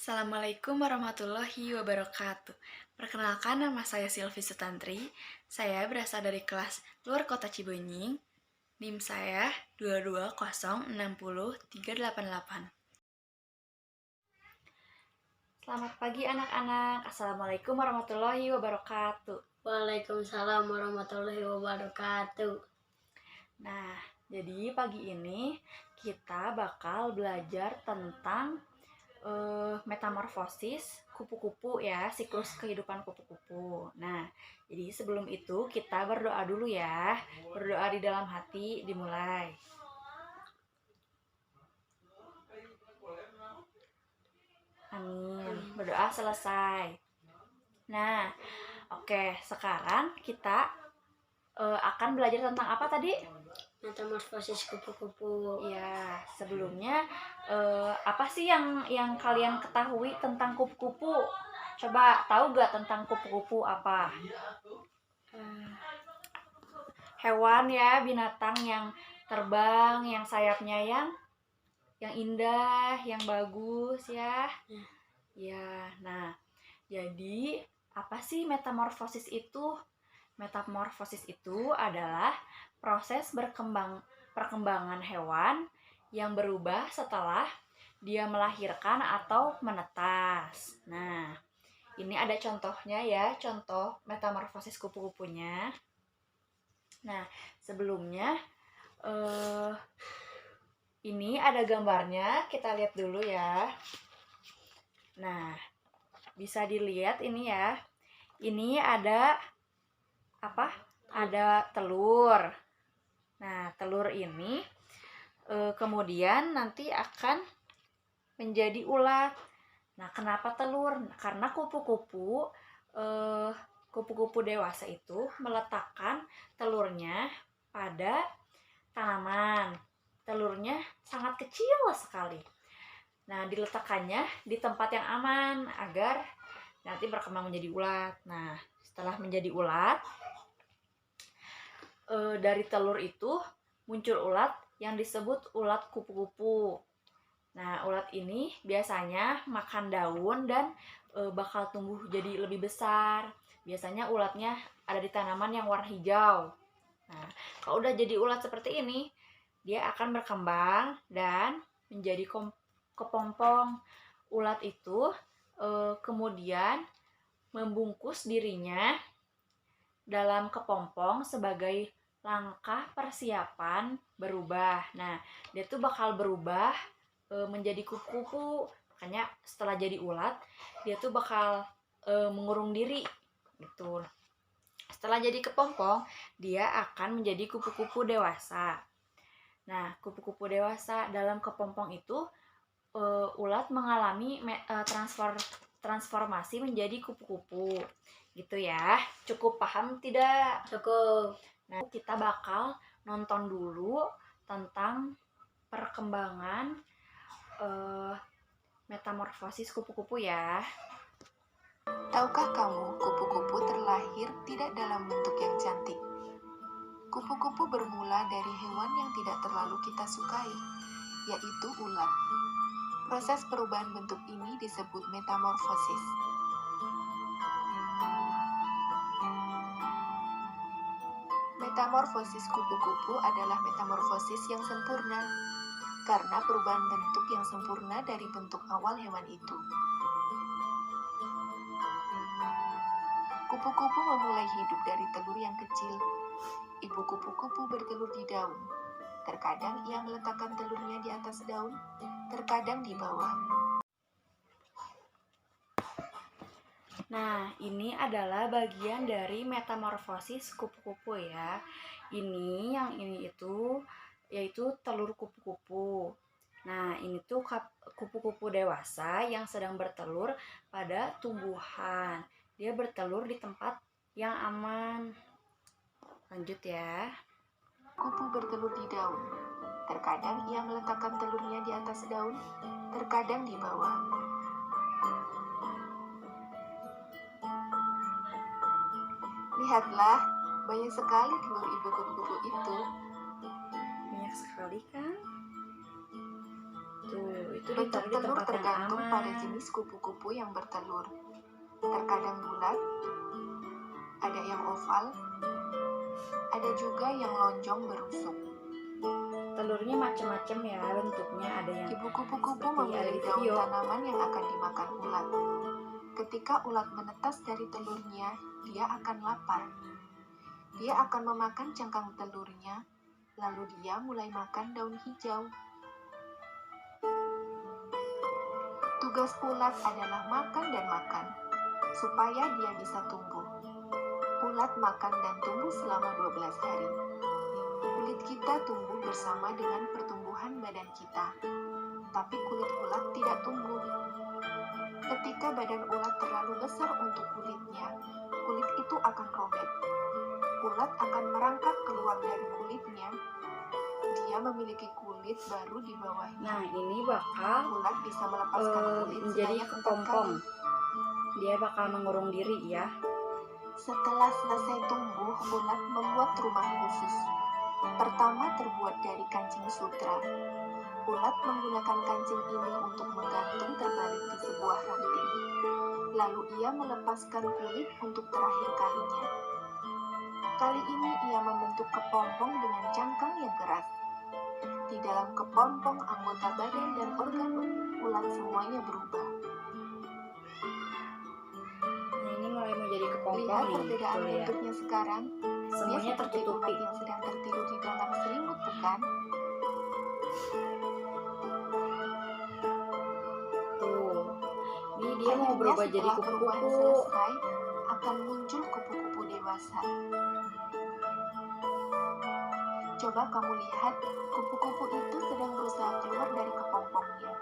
Assalamualaikum warahmatullahi wabarakatuh. Perkenalkan, nama saya Silvi Sutantri. Saya berasal dari kelas luar kota Cibenying. NIM saya 220600388. Selamat pagi anak-anak. Assalamualaikum warahmatullahi wabarakatuh. Waalaikumsalam warahmatullahi wabarakatuh. Nah, jadi pagi ini kita bakal belajar tentang metamorfosis kupu-kupu ya, siklus kehidupan kupu-kupu. Nah, jadi sebelum itu kita berdoa dulu ya. Berdoa di dalam hati, dimulai. Amin. Berdoa selesai. Nah, oke, sekarang kita akan belajar tentang apa tadi? Metamorfosis kupu-kupu. Ya, sebelumnya apa sih yang kalian ketahui tentang kupu-kupu? Coba tahu gak tentang kupu-kupu apa? Hewan ya, binatang yang terbang, yang sayapnya yang indah, yang bagus ya. Ya, nah, jadi apa sih metamorfosis itu? Metamorfosis itu adalah proses perkembangan hewan yang berubah setelah dia melahirkan atau menetas. Nah, ini ada contohnya ya, contoh metamorfosis kupu-kupunya. Nah, sebelumnya ini ada gambarnya, kita lihat dulu ya. Nah, bisa dilihat ini ya. Ini ada apa? Ada telur. Nah, telur ini kemudian nanti akan menjadi ulat. Nah, kenapa telur? Karena kupu-kupu dewasa itu meletakkan telurnya pada tanaman. Telurnya sangat kecil sekali. Nah, diletakkannya di tempat yang aman agar nanti berkembang menjadi ulat. Nah, setelah menjadi ulat, dari telur itu muncul ulat yang disebut ulat kupu-kupu. Nah, ulat ini biasanya makan daun dan bakal tumbuh jadi lebih besar. Biasanya ulatnya ada di tanaman yang warna hijau. Nah, kalau udah jadi ulat seperti ini, dia akan berkembang dan menjadi kepompong. Ulat itu kemudian membungkus dirinya dalam kepompong sebagai langkah persiapan berubah. Nah, dia tuh bakal berubah menjadi kupu-kupu. Makanya setelah jadi ulat, dia tuh bakal mengurung diri gitu. Setelah jadi kepompong, dia akan menjadi kupu-kupu dewasa. Nah, kupu-kupu dewasa dalam kepompong itu ulat mengalami transformasi menjadi kupu-kupu. Gitu ya. Cukup paham tidak? Cukup. Nah, kita bakal nonton dulu tentang perkembangan metamorfosis kupu-kupu ya. Tahukah kamu, kupu-kupu terlahir tidak dalam bentuk yang cantik. Kupu-kupu bermula dari hewan yang tidak terlalu kita sukai, yaitu ulat. Proses perubahan bentuk ini disebut metamorfosis. Metamorfosis kupu-kupu adalah metamorfosis yang sempurna, karena perubahan bentuk yang sempurna dari bentuk awal hewan itu. Kupu-kupu memulai hidup dari telur yang kecil. Ibu kupu-kupu bertelur di daun. Terkadang ia meletakkan telurnya di atas daun, terkadang di bawah. Nah, ini adalah bagian dari metamorfosis kupu-kupu ya. Yang ini itu yaitu telur kupu-kupu. Nah, ini tuh kupu-kupu dewasa yang sedang bertelur pada tumbuhan. Dia bertelur di tempat yang aman. Lanjut ya. Kupu bertelur di daun. Terkadang ia meletakkan telurnya di atas daun, terkadang di bawah. Lihatlah, banyak sekali telur ibu kupu-kupu itu. Banyak sekali kan? Tuh, itu Bentuk ditaruh di telur tempat yang tergantung pada aman. jenis kupu-kupu yang bertelur. Terkadang bulat, ada yang oval, ada juga yang lonjong berusuk. Telurnya macam-macam ya bentuknya, ada yang Ibu kupu-kupu seperti ada memilih di daun video. tanaman yang akan dimakan ulat. Ketika ulat menetas dari telurnya, dia akan lapar. Dia akan memakan cangkang telurnya, lalu dia mulai makan daun hijau. Tugas ulat adalah makan dan makan, supaya dia bisa tumbuh. Ulat makan dan tumbuh selama 12 hari. Kulit kita tumbuh bersama dengan pertumbuhan badan kita, tapi kulit ulat tidak tumbuh. Ketika badan ulat terlalu besar untuk kulitnya, kulit itu akan robek. Ulat akan merangkak keluar dari kulitnya. Dia memiliki kulit baru di bawahnya. Nah, ini bakal Ulat bisa melepaskan kulit menjadi sebanyak 4 kepompong. kali. Dia bakal mengurung diri ya. Setelah selesai tumbuh, ulat membuat rumah khusus. Pertama terbuat dari kancing sutra. Ulat menggunakan kancing ini untuk menggantung terbalik di sebuah ranting. Lalu ia melepaskan kulit untuk terakhir kalinya. Kali ini ia membentuk kepompong dengan cangkang yang keras. Di dalam kepompong, anggota badan dan organ ulat semuanya berubah. Nah, ini mulai menjadi kepompong Lihat nih. perbedaan Tuh ya. bentuknya sekarang. Dia Semuanya seperti tertutupi. ulat yang sedang tertidur di dalam selimut, bukan? Tuh. Ini dia mau Akhirnya berubah jadi setelah perubahan kupu-kupu. selesai, akan muncul kupu-kupu dewasa. Coba kamu lihat, kupu-kupu itu sedang berusaha keluar dari kepompongnya.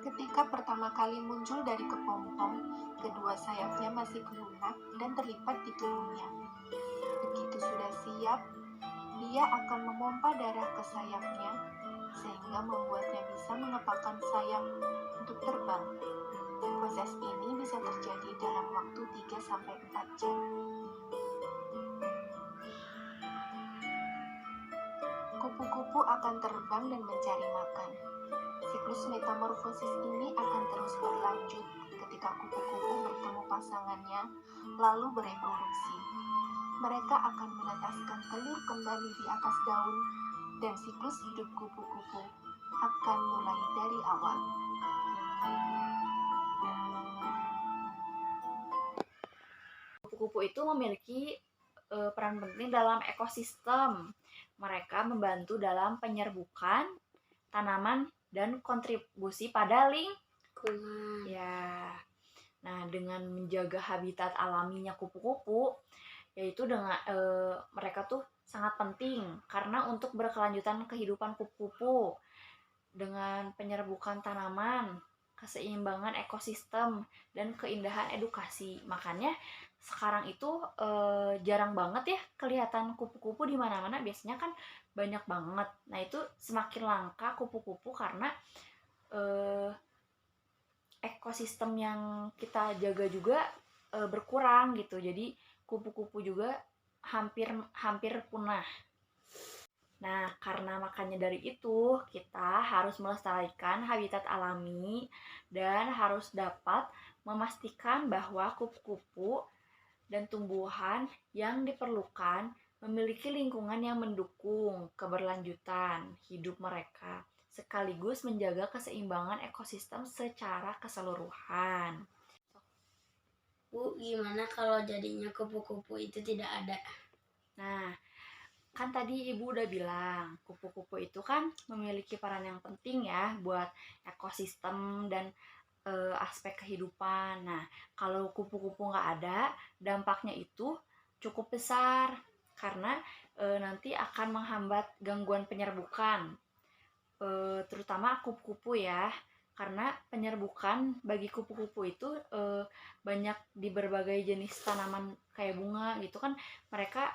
Ketika pertama kali muncul dari kepompong, kedua sayapnya masih lunak dan terlipat di tubuhnya. Begitu sudah siap, dia akan memompa darah ke sayapnya sehingga membuatnya bisa mengepakkan sayap untuk terbang. Proses ini bisa terjadi dalam waktu 3-4 jam. Kupu-kupu akan terbang dan mencari makan. Siklus metamorfosis ini akan terus berlanjut ketika kupu-kupu bertemu pasangannya lalu bereproduksi. Mereka akan menetaskan telur kembali di atas daun dan siklus hidup kupu-kupu akan mulai dari awal. Kupu-kupu itu memiliki peran penting dalam ekosistem. Mereka membantu dalam penyerbukan tanaman dan kontribusi pada Kuman. ya. Nah, dengan menjaga habitat alaminya kupu-kupu, yaitu dengan mereka tuh sangat penting karena untuk berkelanjutan kehidupan kupu-kupu dengan penyerbukan tanaman, keseimbangan ekosistem dan keindahan edukasi. Makanya sekarang itu jarang banget ya kelihatan kupu-kupu di mana-mana. Biasanya kan banyak banget. Nah, itu semakin langka kupu-kupu karena ekosistem yang kita jaga juga berkurang gitu. Jadi kupu-kupu juga hampir punah. Nah, karena makanya dari itu, kita harus melestarikan habitat alami dan harus dapat memastikan bahwa kupu-kupu dan tumbuhan yang diperlukan memiliki lingkungan yang mendukung keberlanjutan hidup mereka, sekaligus menjaga keseimbangan ekosistem secara keseluruhan. Bu, gimana kalau jadinya kupu-kupu itu tidak ada? Nah, kan tadi ibu udah bilang kupu-kupu itu kan memiliki peran yang penting ya buat ekosistem dan aspek kehidupan. Nah, kalau kupu-kupu nggak ada, dampaknya itu cukup besar karena nanti akan menghambat gangguan penyerbukan, terutama kupu-kupu ya. Karena penyerbukan bagi kupu-kupu itu banyak di berbagai jenis tanaman kayak bunga gitu kan, mereka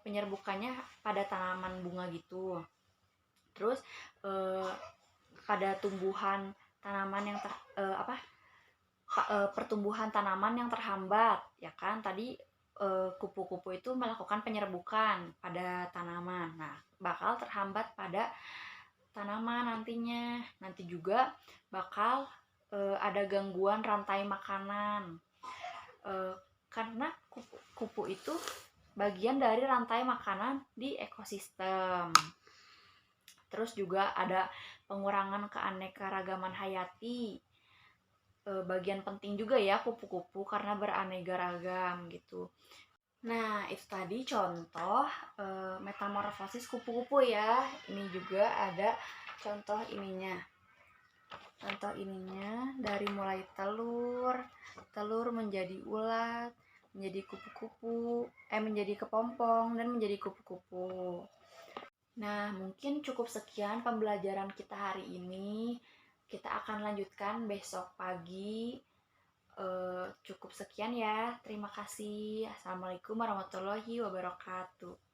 penyerbukannya pada tanaman bunga gitu. Terus pada tumbuhan tanaman yang pertumbuhan tanaman yang terhambat ya kan, tadi kupu-kupu itu melakukan penyerbukan pada tanaman. Nah, bakal terhambat pada tanaman nantinya. Nanti juga bakal ada gangguan rantai makanan. Karena kupu-kupu itu bagian dari rantai makanan di ekosistem. Terus juga ada pengurangan keanekaragaman hayati. Bagian penting juga ya kupu-kupu karena beraneka ragam gitu. Nah, itu tadi contoh metamorfosis kupu-kupu ya. Ini juga ada contoh ininya. Contoh ininya dari mulai telur menjadi ulat, menjadi kupu-kupu, menjadi kepompong dan menjadi kupu-kupu. Nah, mungkin cukup sekian pembelajaran kita hari ini. Kita akan lanjutkan besok pagi. Cukup sekian ya. Terima kasih. Assalamualaikum warahmatullahi wabarakatuh.